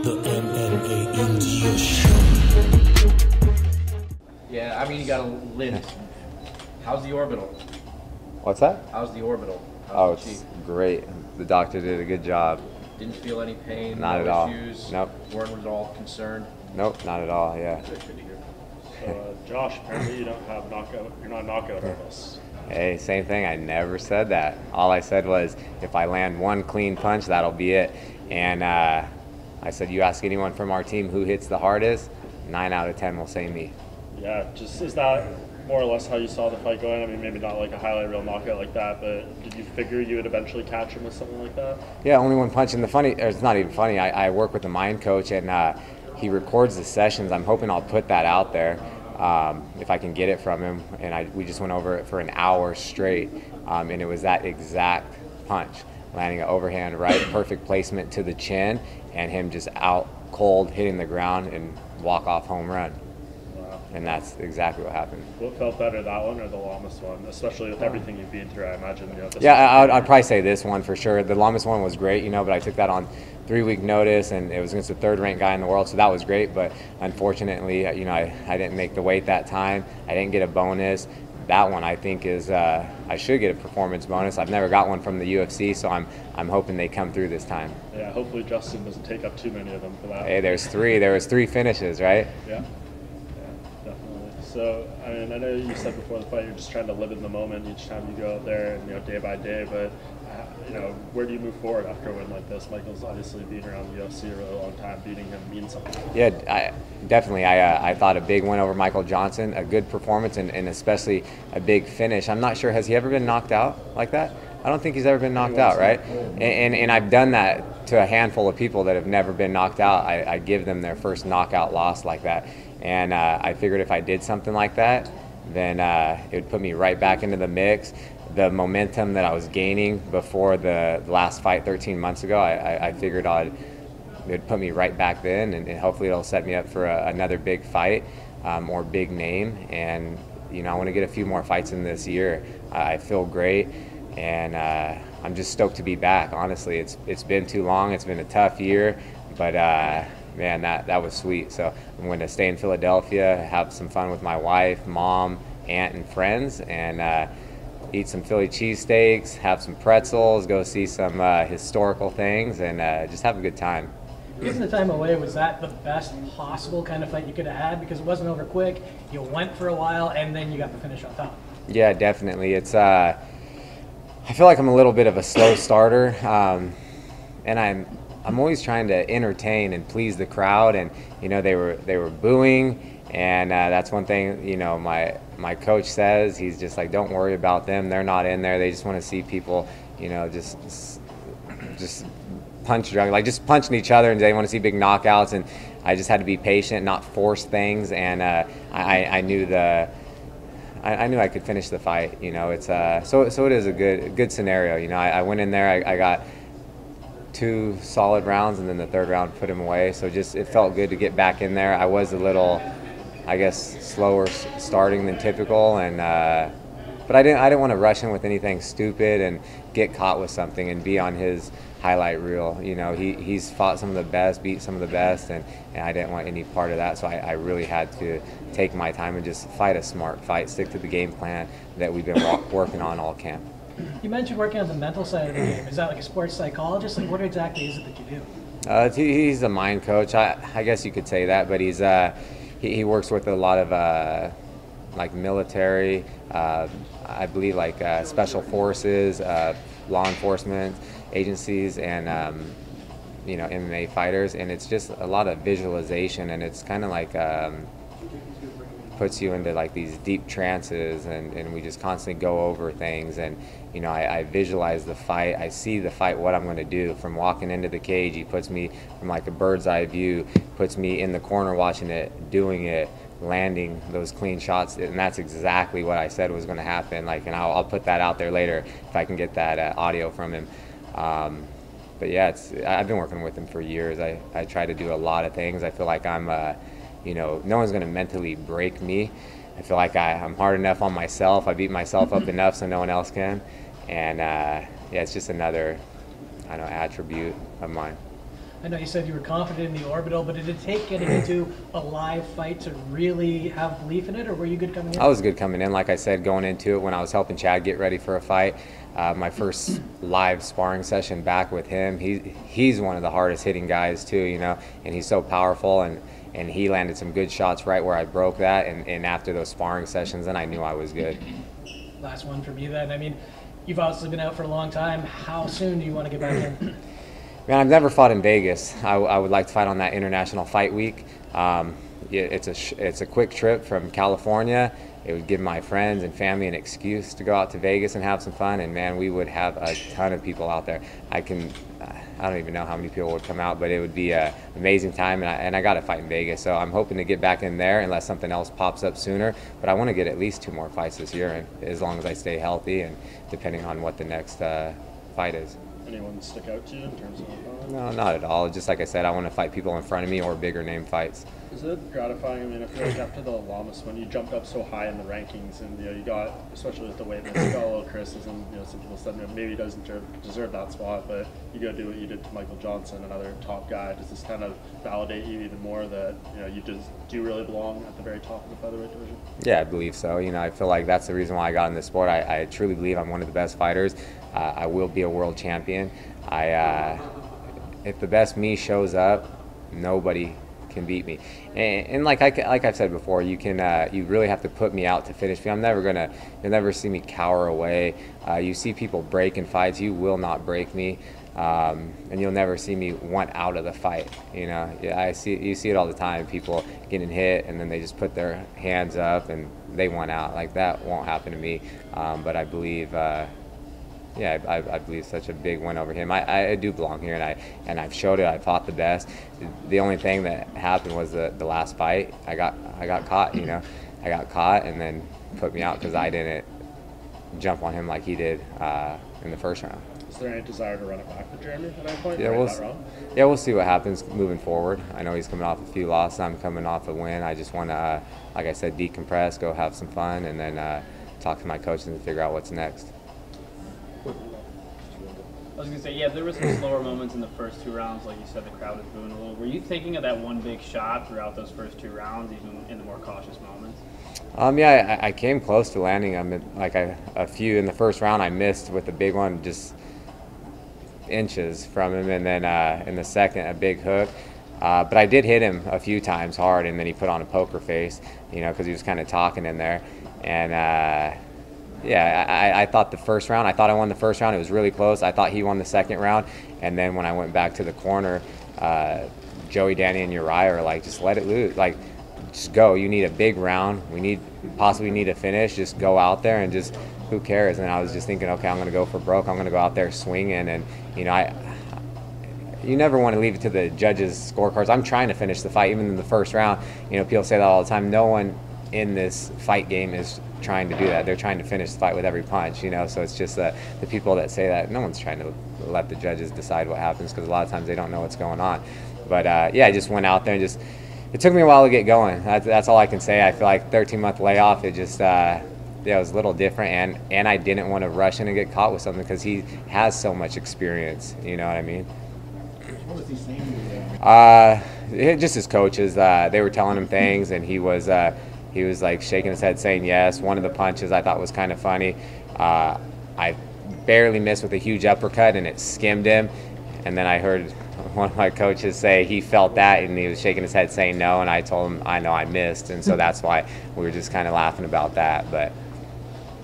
The MMA India Show. Yeah, I mean, you got a lint. How's the orbital? What's that? How's the orbital? Oh, How's the it's cheek? great. The doctor did a good job. Didn't feel any pain? Not no at all. issues? Nope. Weren't at all concerned? Nope, not at all, yeah. Good to hear. So, Josh, apparently you don't have knockout. You're not knockout artist. Hey, same thing. I never said that. All I said was, if I land one clean punch, that'll be it. And I said, you ask anyone from our team who hits the hardest, 9 out of 10 will say me. Yeah, just is that more or less how you saw the fight going? I mean, maybe not like a highlight reel knockout like that, but did you figure you would eventually catch him with something like that? Yeah, only one punch. And the funny, or it's not even funny, I work with a mind coach, and he records the sessions. I'm hoping I'll put that out there if I can get it from him. And we just went over it for an hour straight, and it was that exact punch. Landing an overhand right, perfect placement to the chin, and him just out cold, hitting the ground, and walk-off home run. Wow. And that's exactly what happened. What felt better, that one or the Lamas one? Especially with everything you've been through, I imagine. You know, this Yeah, I'd probably say this one for sure. The Lamas one was great, but I took that on 3-week notice, and it was against the third-ranked guy in the world, so that was great. But unfortunately, I didn't make the weight that time. I didn't get a bonus. That one I think is I should get a performance bonus. I've never got one from the UFC, so I'm hoping they come through this time. Yeah, hopefully Justin doesn't take up too many of them for that. Hey, there was 3 finishes, right? Yeah, definitely. So, I mean, I know you said before the fight you're just trying to live in the moment each time you go out there, and day by day. But where do you move forward after a win like this? Michael's obviously been around the UFC a really long time. Beating him means something. Yeah, definitely. I thought a big win over Michael Johnson, a good performance, and especially a big finish. I'm not sure, has he ever been knocked out like that? I don't think he's ever been knocked out, right? And I've done that to a handful of people that have never been knocked out. I give them their first knockout loss like that. And I figured if I did something like that, then it would put me right back into the mix. The momentum that I was gaining before the last fight 13 months ago, I figured it would put me right back then, and hopefully it'll set me up for another big fight or big name. And I want to get a few more fights in this year. I feel great, and I'm just stoked to be back. Honestly, it's been too long. It's been a tough year, but man, that was sweet. So I'm going to stay in Philadelphia, have some fun with my wife, mom, aunt, and friends, and eat some Philly cheesesteaks, have some pretzels, go see some historical things, and just have a good time. Given the time away, was that the best possible kind of fight you could have had? Because it wasn't over quick, you went for a while, and then you got the finish on top. Yeah, definitely. It's I feel like I'm a little bit of a slow starter, and I'm always trying to entertain and please the crowd, and they were booing. And that's one thing, my coach says. He's just like, don't worry about them. They're not in there. They just want to see people, just punch drunk, like just punching each other, and they want to see big knockouts. And I just had to be patient, not force things. And I knew I knew I could finish the fight. It's so it is a good scenario. I went in there. I got 2 solid rounds, and then the 3rd round put him away. So it felt good to get back in there. I was a little, I guess, slower starting than typical, and but I didn't want to rush in with anything stupid and get caught with something and be on his highlight reel. He's fought some of the best, beat some of the best, and I didn't want any part of that. So I really had to take my time and just fight a smart fight, stick to the game plan that we've been working on all camp. You mentioned working on the mental side of the game. Is that like a sports psychologist? Like, what exactly is it that you do? He's a mind coach. I guess you could say that, but he works with a lot of like military, I believe, like special forces, law enforcement agencies, and MMA fighters. And it's just a lot of visualization, and it's kind of like puts you into like these deep trances, and we just constantly go over things. And I visualize the fight. I see the fight, what I'm going to do. From walking into the cage, he puts me from like a bird's eye view, puts me in the corner watching it, doing it, landing those clean shots, and that's exactly what I said was going to happen. And I'll put that out there later if I can get that audio from him. But yeah, I've been working with him for years. I try to do a lot of things. I feel like I'm no one's going to mentally break me. I feel like I'm hard enough on myself. I beat myself up enough so no one else can. And yeah, it's just another, attribute of mine. I know you said you were confident in the orbital, but did it take getting into a live fight to really have belief in it, or were you good coming in? I was good coming in. Like I said, going into it when I was helping Chad get ready for a fight, my first live sparring session back with him, he's one of the hardest hitting guys too, you know, and he's so powerful, and he landed some good shots right where I broke that, and after those sparring sessions, then I knew I was good. Last one from you then. I mean, you've obviously been out for a long time. How soon do you want to get back in? Man, I've never fought in Vegas. I would like to fight on that International Fight Week. It's a quick trip from California. It would give my friends and family an excuse to go out to Vegas and have some fun. And man, we would have a ton of people out there. I don't even know how many people would come out, but it would be an amazing time. And I got to fight in Vegas, so I'm hoping to get back in there unless something else pops up sooner. But I want to get at least 2 more fights this year, and as long as I stay healthy and depending on what the next fight is. Anyone stick out to you in terms of No, not at all. Just like I said, I want to fight people in front of me or bigger name fights. Is it gratifying? I mean, I feel like after the Lamas, when you jumped up so high in the rankings, and you know, you got, especially with the weight, you got a little criticism. You know, some people said maybe he doesn't deserve that spot, but you go do what you did to Michael Johnson, another top guy. Does this kind of validate you even more that you know you just do really belong at the very top of the featherweight division? Yeah, I believe so. You know, I feel like that's the reason why I got in this sport. I truly believe I'm one of the best fighters. I will be a world champion. If the best me shows up, nobody can beat me. And like I've said before, you really have to put me out to finish me. You'll never see me cower away. You see people break in fights, you will not break me. And you'll never see me want out of the fight. You know, you see it all the time. People getting hit and then they just put their hands up and they want out. Like that won't happen to me. But I believe. I believe such a big win over him. I do belong here, and I've showed it. I fought the best. The only thing that happened was the last fight. I got caught. You know, I got caught and then put me out because I didn't jump on him like he did in the first round. Is there any desire to run it back with Jeremy at that point? Yeah, we'll see what happens moving forward. I know he's coming off a few losses. I'm coming off a win. I just want to, like I said, decompress, go have some fun, and then talk to my coaches and figure out what's next. I was going to say, yeah, there were some slower moments in the first 2 rounds. Like you said, the crowd was booing a little. Were you thinking of that one big shot throughout those first 2 rounds, even in the more cautious moments? Yeah, I came close to landing them. Like a few in the first round, I missed with the big one, just inches from him, and then in the second, a big hook. But I did hit him a few times hard, and then he put on a poker face, you know, because he was kind of talking in there. And yeah, I thought the first round, I thought I won the first round. It was really close. I thought he won the second round. And then when I went back to the corner, Joey, Danny, and Uriah are like, just let it loose. Like, just go. You need a big round. Possibly need a finish. Just go out there and just, who cares? And I was just thinking, okay, I'm going to go for broke. I'm going to go out there swinging. And, you know, you never want to leave it to the judges' scorecards. I'm trying to finish the fight, even in the first round. You know, people say that all the time. No one in this fight game is trying to do that. They're trying to finish the fight with every punch, you know, so it's just the people that say that. No one's trying to let the judges decide what happens because a lot of times they don't know what's going on. But yeah, I just went out there and it took me a while to get going. That's all I can say. I feel like 13-month layoff, it just yeah, it was a little different, and I didn't want to rush in and get caught with something because he has so much experience, you know what I mean? What was he saying to you? Just his coaches, they were telling him things, and he was like shaking his head saying yes. One of the punches I thought was kind of funny. I barely missed with a huge uppercut and it skimmed him. And then I heard one of my coaches say he felt that and he was shaking his head saying no. And I told him I know I missed. And so that's why we were just kind of laughing about that. But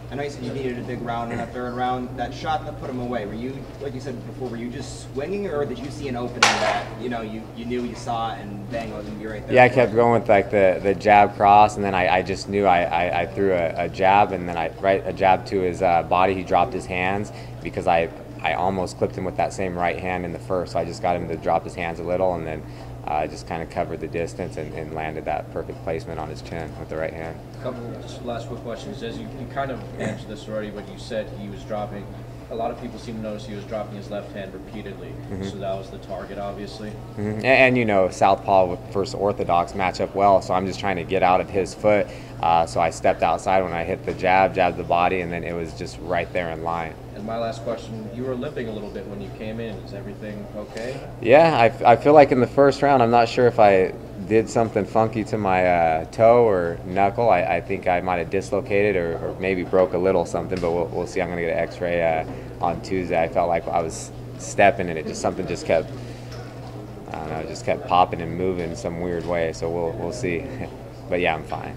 I know you said you needed a big round in that third round. That shot that put him away, were you, like you said before, were you just swinging, or did you see an opening that, you know, you knew you saw it and bang, it was going to be right there? Yeah, I kept going with like the jab cross, and then I just knew I threw a jab, and then a jab to his body. He dropped his hands because I almost clipped him with that same right hand in the first, so I just got him to drop his hands a little, and then just kind of covered the distance and landed that perfect placement on his chin with the right hand. Couple just last quick questions. As you kind of answered this already, but you said he was dropping. A lot of people seem to notice he was dropping his left hand repeatedly. Mm-hmm. So that was the target, obviously. Mm-hmm. And you know, southpaw versus orthodox match up well. So I'm just trying to get out of his foot. So I stepped outside when I hit the jabbed the body, and then it was just right there in line. And my last question, you were limping a little bit when you came in. Is everything okay? Yeah, I feel like in the first round, I'm not sure if I did something funky to my toe or knuckle. I think I might have dislocated or maybe broke a little something, but we'll see. I'm going to get an x-ray on Tuesday. I felt like I was stepping and something just kept, I don't know, just kept popping and moving in some weird way. So we'll see. But yeah, I'm fine.